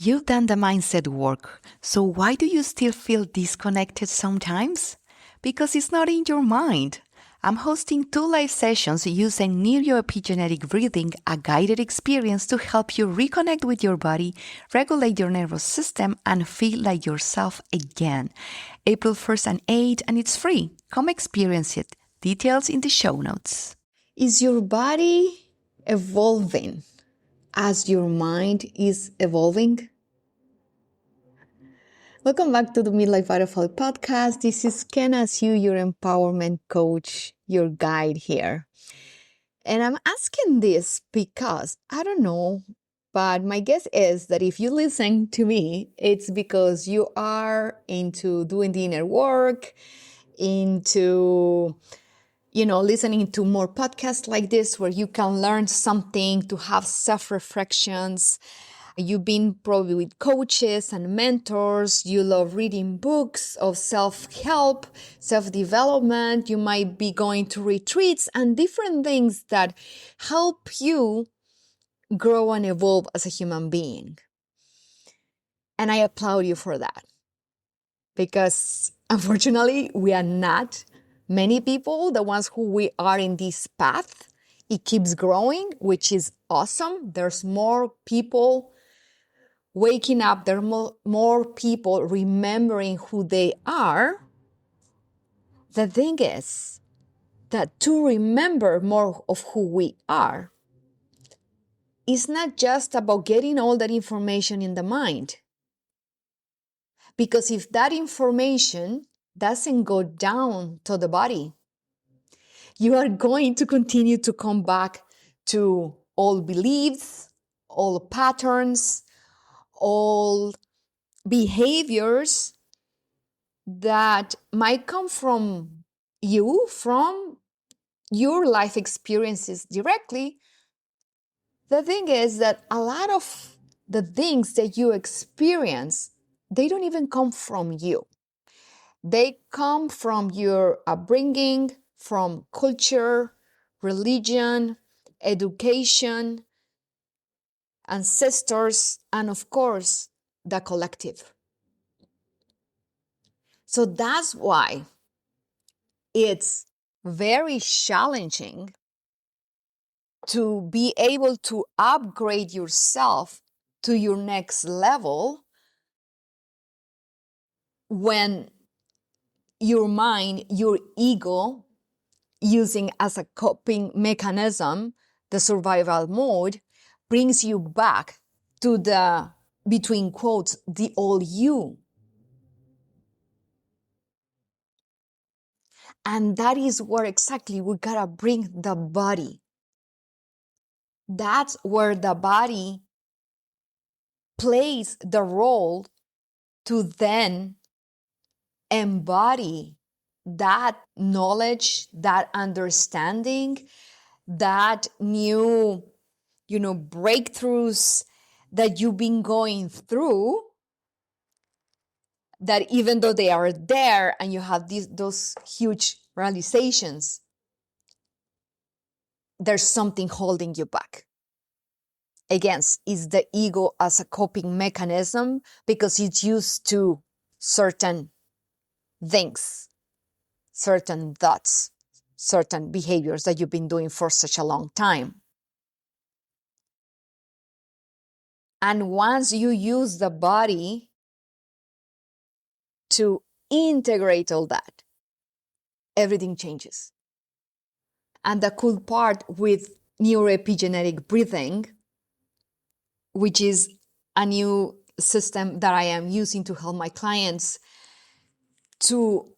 You've done the mindset work, so why do you still feel disconnected sometimes? Because it's not in your mind. I'm hosting 2 live sessions using neuroepigenetic breathing, a guided experience to help you reconnect with your body, regulate your nervous system, and feel like yourself again. April 1st and 8th, and it's free. Come experience it. Details in the show notes. Is your body evolving as your mind is evolving? Welcome back to the Midlife Butterfly podcast. This is Ken as you, your empowerment coach, your guide here. And I'm asking this because I don't know, but my guess is that if you listen to me, it's because you are into doing the inner work, into listening to more podcasts like this where you can learn something, to have self-reflections. You've been probably with coaches and mentors. You love reading books of self-help, self-development. You might be going to retreats and different things that help you grow and evolve as a human being. And I applaud you for that. Because unfortunately, we are not many people, the ones who we are in this path. It keeps growing, which is awesome. There's more people waking up. There are more people remembering who they are. The thing is that to remember more of who we are is not just about getting all that information in the mind. Because if that information doesn't go down to the body, you are going to continue to come back to old beliefs, old patterns, old behaviors that might come from you, from your life experiences directly. The thing is that a lot of the things that you experience, they don't even come from you. They come from your upbringing, from culture, religion, education, ancestors, and of course, the collective. So that's why it's very challenging to be able to upgrade yourself to your next level when your mind, your ego, using as a coping mechanism, the survival mode, brings you back to the, between quotes, the old you. And that is where exactly we gotta bring the body. That's where the body plays the role to then embody that knowledge, that understanding, that new, breakthroughs that you've been going through, that even though they are there and you have those huge realizations, there's something holding you back. Again, is the ego as a coping mechanism because it's used to certain things, certain thoughts, certain behaviors that you've been doing for such a long time. And once you use the body to integrate all that, everything changes. And the cool part with neuroepigenetic breathing, which is a new system that I am using to help my clients to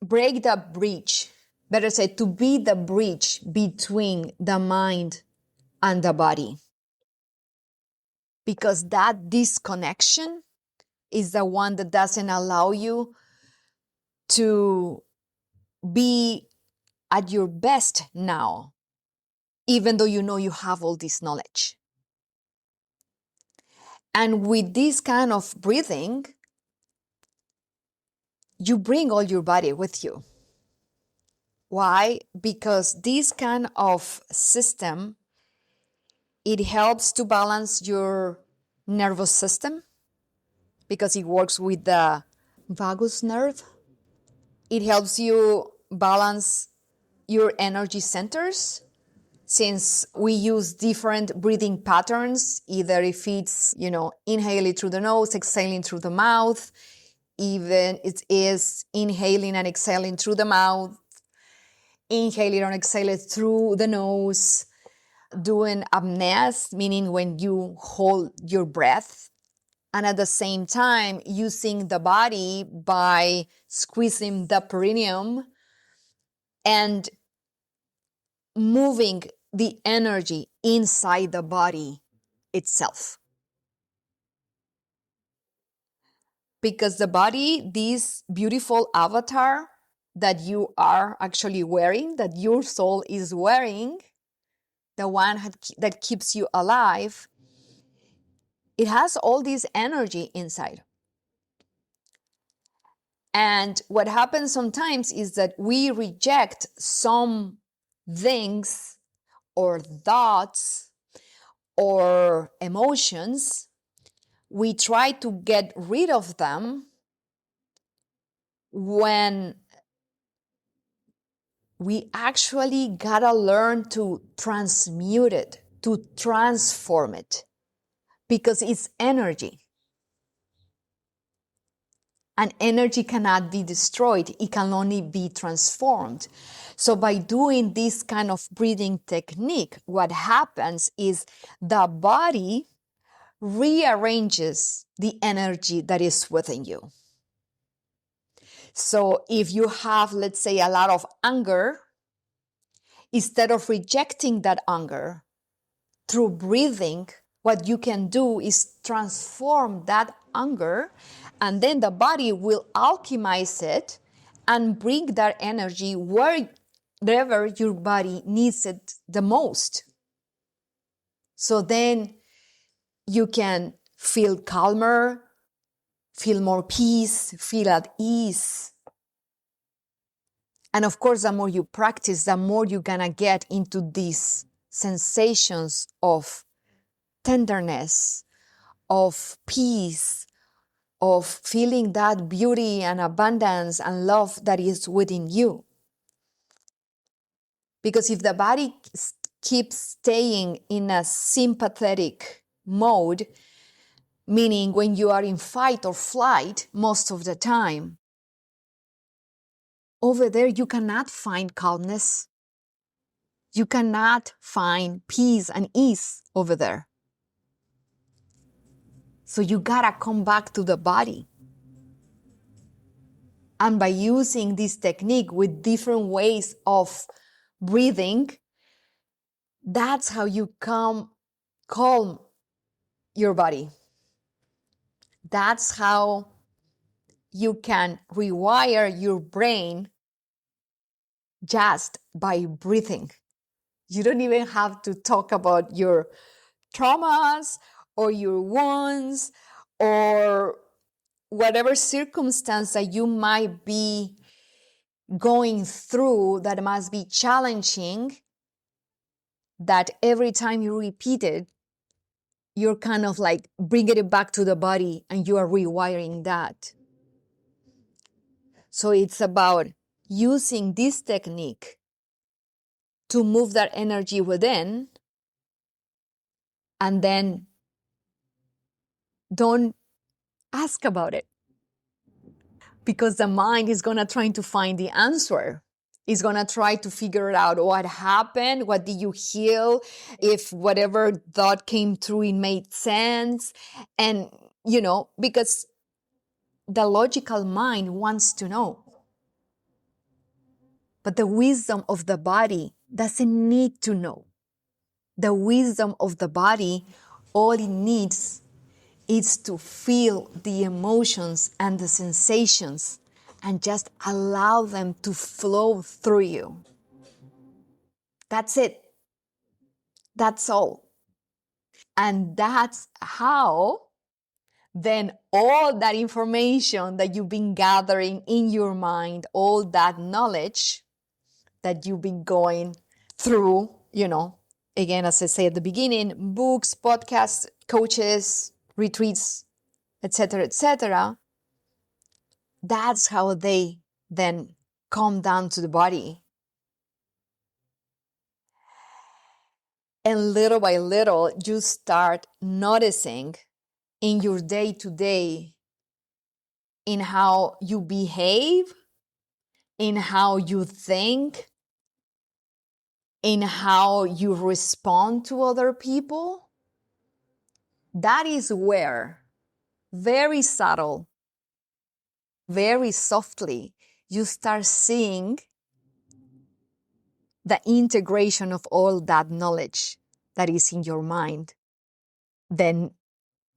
break the bridge, better said, to be the bridge between the mind and the body. Because that disconnection is the one that doesn't allow you to be at your best now, even though you know you have all this knowledge. And with this kind of breathing, you bring all your body with you. Why? Because this kind of system, it helps to balance your nervous system because it works with the vagus nerve. It helps you balance your energy centers since we use different breathing patterns, either if it's, inhaling through the nose, exhaling through the mouth, even it is inhaling and exhaling through the mouth, inhaling and exhaling through the nose, doing apneas, meaning when you hold your breath, and at the same time using the body by squeezing the perineum and moving the energy inside the body itself. Because the body, this beautiful avatar that you are actually wearing, that your soul is wearing, the one that keeps you alive, it has all this energy inside. And what happens sometimes is that we reject some things or thoughts or emotions. We try to get rid of them when we actually gotta learn to transmute it, to transform it, because it's energy. And energy cannot be destroyed, it can only be transformed. So by doing this kind of breathing technique, what happens is the body rearranges the energy that is within you. So if you have, let's say, a lot of anger, instead of rejecting that anger through breathing, what you can do is transform that anger, and then the body will alchemize it and bring that energy wherever your body needs it the most. So then you can feel calmer, feel more peace, feel at ease. And of course, the more you practice, the more you're gonna get into these sensations of tenderness, of peace, of feeling that beauty and abundance and love that is within you. Because if the body keeps staying in a sympathetic mode, meaning when you are in fight or flight most of the time, over there you cannot find calmness. You cannot find peace and ease over there. So you gotta come back to the body. And by using this technique with different ways of breathing, that's how you calm your body. That's how you can rewire your brain just by breathing. You don't even have to talk about your traumas or your wounds or whatever circumstance that you might be going through that must be challenging, that every time you repeat it, you're kind of like bringing it back to the body and you are rewiring that. So it's about using this technique to move that energy within, and then don't ask about it, because the mind is going to try to find the answer. It's going to try to figure out what happened, what did you heal, if whatever thought came through, it made sense. And, because the logical mind wants to know. But the wisdom of the body doesn't need to know. The wisdom of the body, all it needs is to feel the emotions and the sensations and just allow them to flow through you. That's it. That's all. And that's how then all that information that you've been gathering in your mind, all that knowledge that you've been going through, again, as I say at the beginning, books, podcasts, coaches, retreats, etc., etc., that's how they then come down to the body. And little by little, you start noticing in your day to day, in how you behave, in how you think, in how you respond to other people. That is where, very subtle, very softly, you start seeing the integration of all that knowledge that is in your mind, then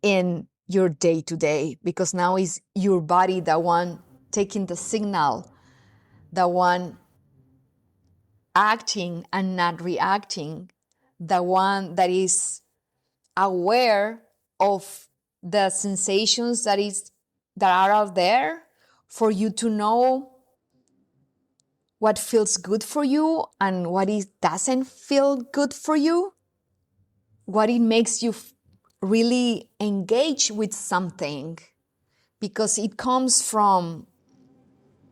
in your day to day, because now is your body the one taking the signal, the one acting and not reacting, the one that is aware of the sensations that are out there, for you to know what feels good for you and what it doesn't feel good for you, what it makes you really engage with something, because it comes from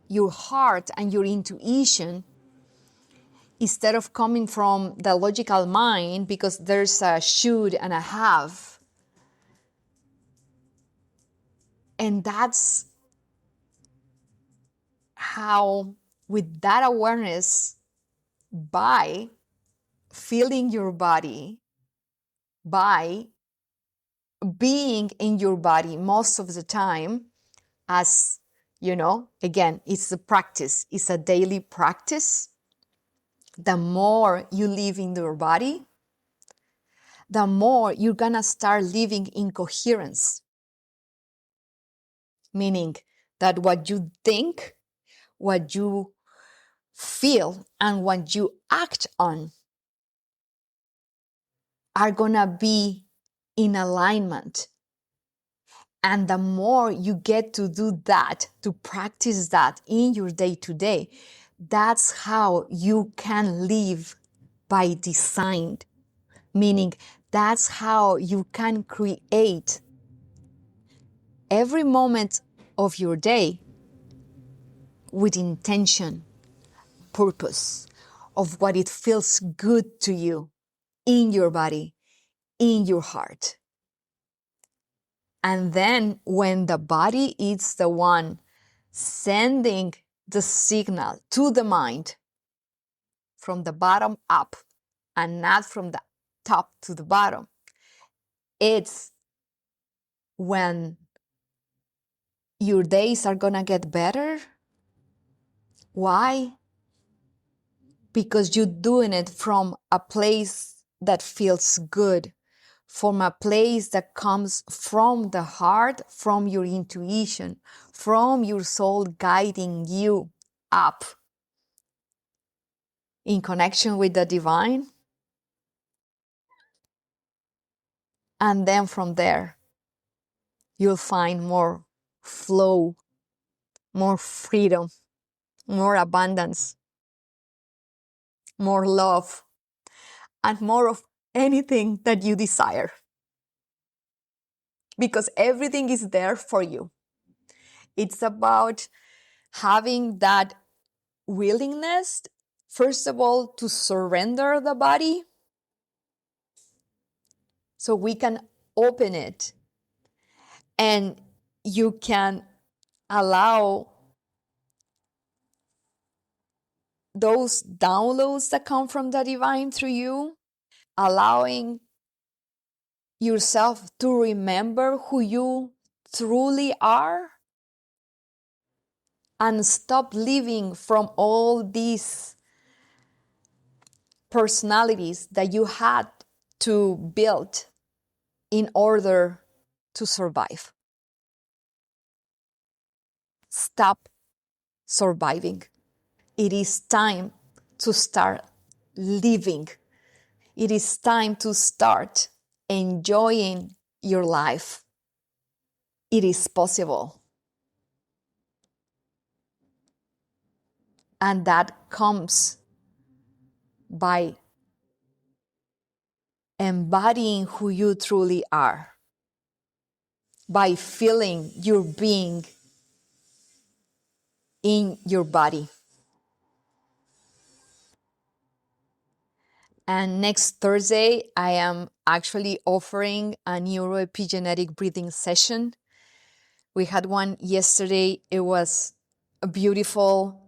your heart and your intuition instead of coming from the logical mind, because there's a should and a have. And that's how, with that awareness, by feeling your body, by being in your body most of the time, as you know, again, it's a practice, it's a daily practice. The more you live in your body, the more you're gonna start living in coherence. Meaning that what you think, what you feel, and what you act on are gonna be in alignment. And the more you get to do that, to practice that in your day to day, that's how you can live by design. Meaning that's how you can create every moment of your day with intention, purpose of what it feels good to you in your body, in your heart. And then when the body is the one sending the signal to the mind from the bottom up and not from the top to the bottom, it's when your days are gonna get better. Why? Because you're doing it from a place that feels good, from a place that comes from the heart, from your intuition, from your soul guiding you up in connection with the divine. And then from there, you'll find more flow, more freedom, more abundance, more love, and more of anything that you desire. Because everything is there for you. It's about having that willingness, first of all, to surrender the body so we can open it and you can allow those downloads that come from the divine through you, allowing yourself to remember who you truly are and stop living from all these personalities that you had to build in order to survive. Stop surviving. It is time to start living. It is time to start enjoying your life. It is possible. And that comes by embodying who you truly are. by feeling your being in your body. And next Thursday, I am actually offering a neuroepigenetic breathing session. We had one yesterday. It was beautiful.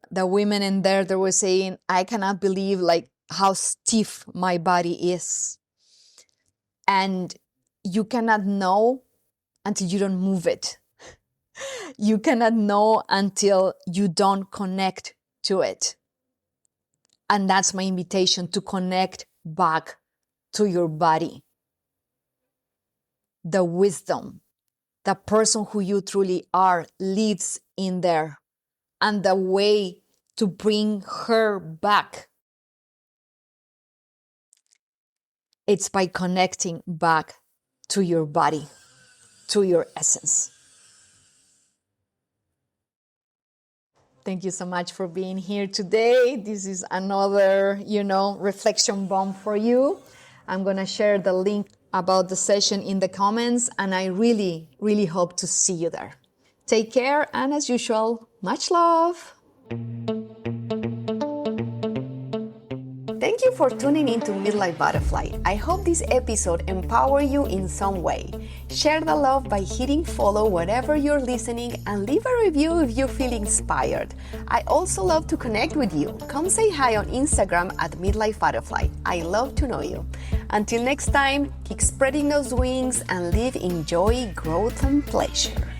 The women in there, they were saying, I cannot believe like how stiff my body is. And you cannot know until you don't move it. You cannot know until you don't connect to it. And that's my invitation, to connect back to your body. The wisdom, the person who you truly are lives in there. And the way to bring her back, it's by connecting back to your body, to your essence. Thank you so much for being here today. This is another, reflection bomb for you. I'm going to share the link about the session in the comments, and I really, really hope to see you there. Take care, and as usual, much love. Thank you for tuning into Midlife Butterfly. I hope this episode empowered you in some way. Share the love by hitting follow wherever you're listening, and leave a review if you feel inspired. I also love to connect with you. Come say hi on Instagram at Midlife Butterfly. I love to know you. Until next time, keep spreading those wings and live in joy, growth, and pleasure.